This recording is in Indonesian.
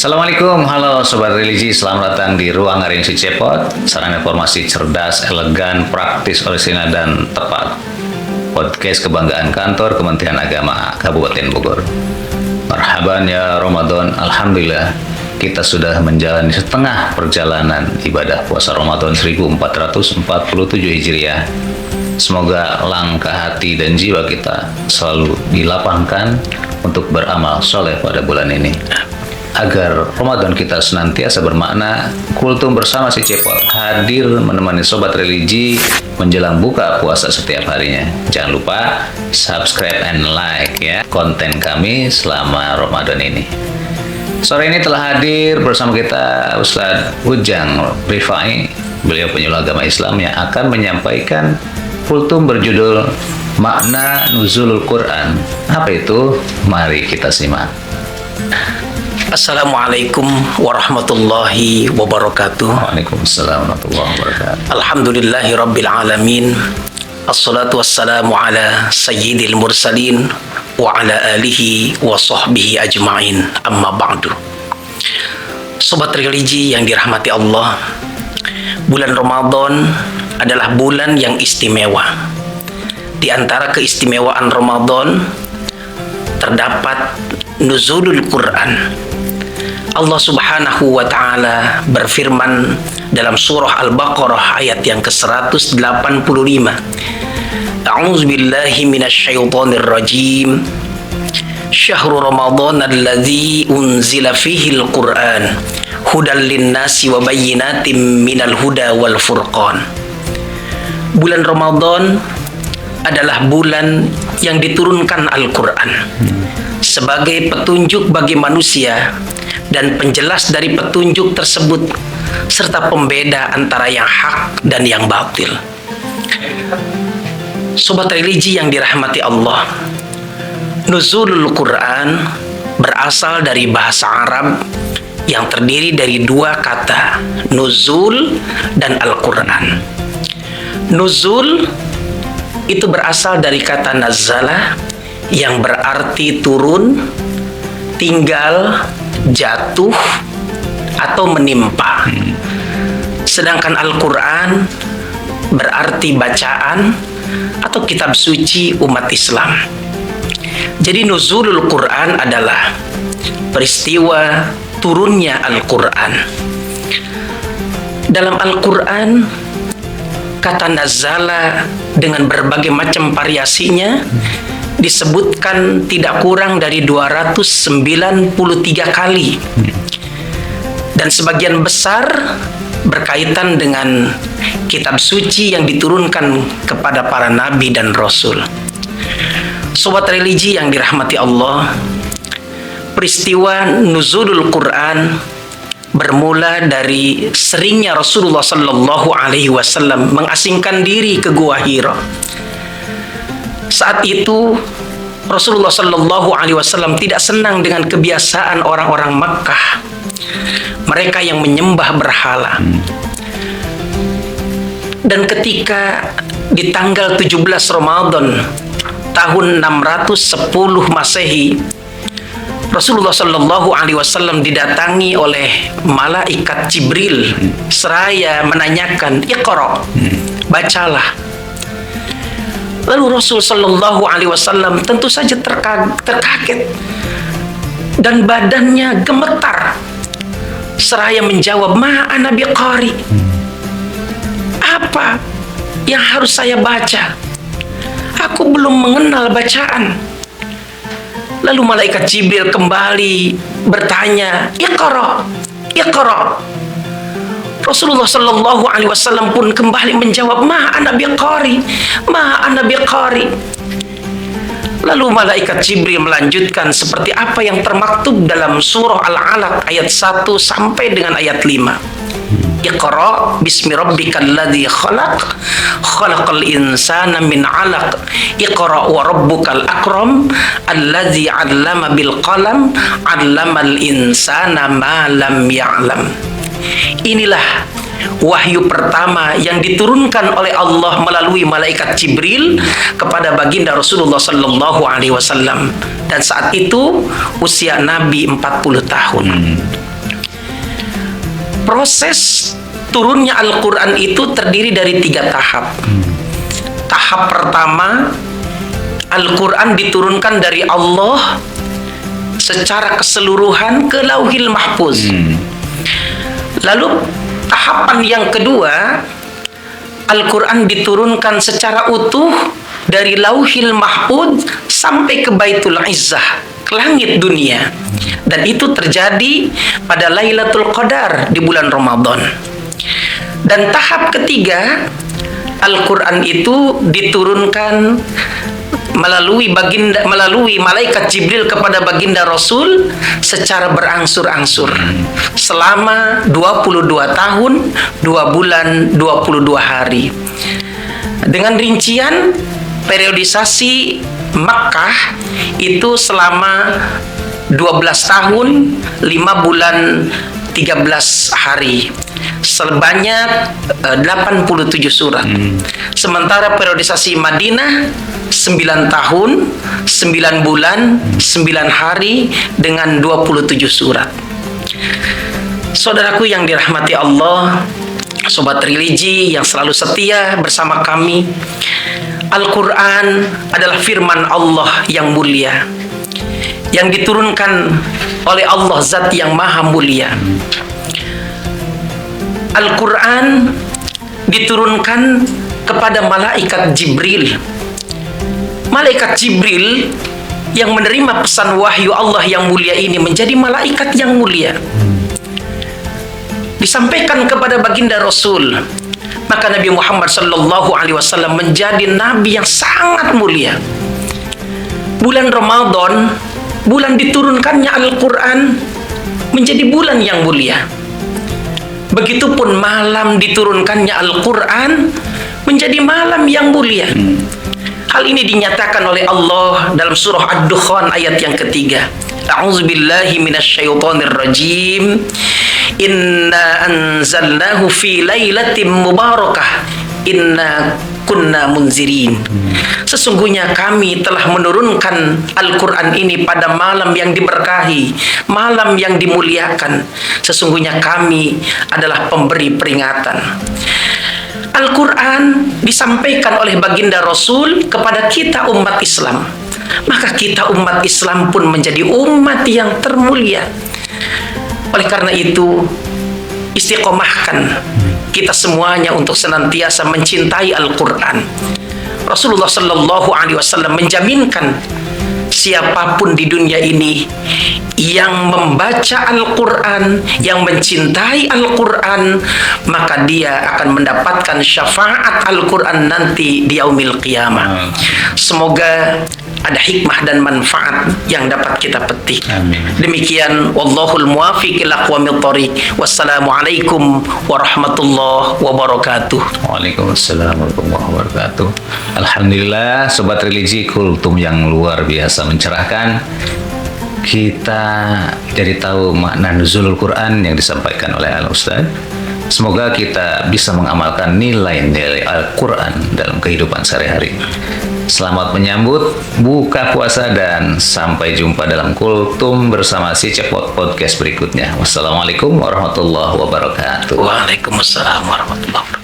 Assalamualaikum, halo Sobat Religi, selamat datang di Ruang Ngaring Si Cepot. Saran informasi cerdas, elegan, praktis, orisinal, dan tepat. Podcast kebanggaan kantor Kementerian Agama Kabupaten Bogor. Marhaban ya Ramadan, Alhamdulillah kita sudah menjalani setengah perjalanan ibadah puasa Ramadan 1447 Hijriah. Semoga langkah hati dan jiwa kita selalu dilapangkan untuk beramal soleh pada bulan ini, agar Ramadan kita senantiasa bermakna. Kultum bersama Si Cepot hadir menemani Sobat Religi menjelang buka puasa setiap harinya. Jangan lupa subscribe and like ya konten kami selama Ramadan ini. Sore ini telah hadir bersama kita Ustadz Ujang Rifai. Beliau penyuluh agama Islam yang akan menyampaikan kultum berjudul Makna Nuzulul Quran. Apa itu? Mari kita simak. Assalamualaikum warahmatullahi wabarakatuh. Waalaikumsalam warahmatullahi wabarakatuh. Alhamdulillahi rabbil alamin. Assalatu wassalamu ala sayyidil mursalin wa ala alihi wa sahbihi ajma'in. Amma ba'du. Sobat Religi yang dirahmati Allah, bulan Ramadan adalah bulan yang istimewa. Di antara keistimewaan Ramadan terdapat nuzulul Quran. Allah Subhanahu wa Ta'ala berfirman dalam surah Al-Baqarah ayat yang ke-185. A'udzu billahi minasyaitonir rajim. Syahrul Ramadan alladzi unzila fihi al-Qur'an hudan lin-nasi wa bayyinatin minal huda wal furqan. Bulan Ramadan adalah bulan yang diturunkan Al-Quran sebagai petunjuk bagi manusia dan penjelas dari petunjuk tersebut serta pembeda antara yang hak dan yang batil. Sobat Religi yang dirahmati Allah, nuzulul Quran berasal dari bahasa Arab yang terdiri dari dua kata, nuzul dan Al-Quran. Nuzul itu berasal dari kata nazala yang berarti turun, tinggal, jatuh, atau menimpa. Sedangkan Al-Quran berarti bacaan atau kitab suci umat Islam. Jadi nuzulul Quran adalah peristiwa turunnya Al-Quran. Dalam Al-Quran, kata nazala dengan berbagai macam variasinya disebutkan tidak kurang dari 293 kali, dan sebagian besar berkaitan dengan kitab suci yang diturunkan kepada para nabi dan rasul. Sobat Religi yang dirahmati Allah, peristiwa nuzulul Quran bermula dari seringnya Rasulullah Sallallahu Alaihi Wasallam mengasingkan diri ke Gua Hira. Saat itu Rasulullah Sallallahu Alaihi Wasallam tidak senang dengan kebiasaan orang-orang Makkah, mereka yang menyembah berhala. Dan ketika di tanggal 17 Ramadan tahun 610 Masehi, Rasulullah Shallallahu Alaihi Wasallam didatangi oleh malaikat Jibril seraya menanyakan, Iqra, bacalah. Lalu Rasul Shallallahu Alaihi Wasallam tentu saja terkaget dan badannya gemetar seraya menjawab, Ma ana biqari. Apa yang harus saya baca? Aku belum mengenal bacaan. Lalu malaikat Jibril kembali bertanya, Iqra, Iqra. Rasulullah Shallallahu Alaihi Wasallam pun kembali menjawab, Ma ana biqari, Ma ana biqari. Lalu malaikat Jibril melanjutkan seperti apa yang termaktub dalam surah Al-Alaq ayat 1 sampai dengan ayat 5. Iqra bismi rabbikal ladzi khalaq, khalaqal insana min 'alaq, Iqra wa rabbukal akram, alladzi 'allama bil qalam, 'allamal insana ma lam ya'lam. Inilah wahyu pertama yang diturunkan oleh Allah melalui malaikat Jibril kepada baginda Rasulullah Sallallahu Alaihi Wasallam, dan saat itu usia Nabi 40 tahun. proses turunnya Al-Quran itu terdiri dari 3 tahap. Tahap pertama, Al-Quran diturunkan dari Allah secara keseluruhan ke Lauhil Mahfuz. Lalu tahapan yang kedua, Al-Quran diturunkan secara utuh dari Lauhil Mahfuz sampai ke Baitul Izzah, ke langit dunia. Dan itu terjadi pada Lailatul Qadar di bulan Ramadan. Dan tahap ketiga, Al-Quran itu diturunkan melalui malaikat Jibril kepada baginda Rasul secara berangsur-angsur selama 22 tahun, 2 bulan, 22 hari. Dengan rincian periodisasi Makkah itu selama 12 tahun, 5 bulan, 13 hari, sebanyak 87 surat. Sementara periodisasi Madinah 9 tahun, 9 bulan, 9 hari dengan 27 surat. Saudaraku yang dirahmati Allah, sobat religi yang selalu setia bersama kami, Al-Quran adalah firman Allah yang mulia, yang diturunkan oleh Allah Zat yang Maha Mulia. Al-Quran diturunkan kepada malaikat Jibril. Malaikat Jibril yang menerima pesan wahyu Allah yang mulia ini menjadi malaikat yang mulia. Disampaikan kepada baginda Rasul. Maka Nabi Muhammad SAW menjadi nabi yang sangat mulia. Bulan Ramadan, bulan diturunkannya Al-Quran, menjadi bulan yang mulia. Begitupun malam diturunkannya Al-Quran menjadi malam yang mulia. Hal ini dinyatakan oleh Allah dalam surah Ad-Dukhan ayat yang ketiga. A'udzubillahi minasyaitonir rajim. Inna anzalnahu fi lailatin mubarakah. Inna kunna munzirin. Sesungguhnya kami telah menurunkan Al-Quran ini pada malam yang diberkahi, malam yang dimuliakan. Sesungguhnya kami adalah pemberi peringatan. Al-Quran disampaikan oleh baginda Rasul kepada kita umat Islam. Maka kita umat Islam pun menjadi umat yang termulia. Oleh karena itu, istiqomahkan kita semuanya untuk senantiasa mencintai Al-Quran. Rasulullah Sallallahu Alaihi Wasallam menjaminkan siapapun di dunia ini yang membaca Al-Quran, yang mencintai Al-Quran, maka dia akan mendapatkan syafaat Al-Quran nanti di yaumil qiyamah. Semoga ada hikmah dan manfaat yang dapat kita petik. Amin. Demikian, wallahul muwaffiq ila aqwamit thoriq. Wassalamualaikum warahmatullahi wabarakatuh. Waalaikumsalam warahmatullahi wabarakatuh. Alhamdulillah, sobat religi, kultum yang luar biasa mencerahkan. Kita jadi tahu makna nuzulul Quran yang disampaikan oleh Al-Ustaz. Semoga kita bisa mengamalkan nilai-nilai Al-Quran dalam kehidupan sehari-hari. Selamat menyambut buka puasa dan sampai jumpa dalam kultum bersama si Cepot Podcast berikutnya. Wassalamualaikum warahmatullahi wabarakatuh. Waalaikumsalam warahmatullahi wabarakatuh.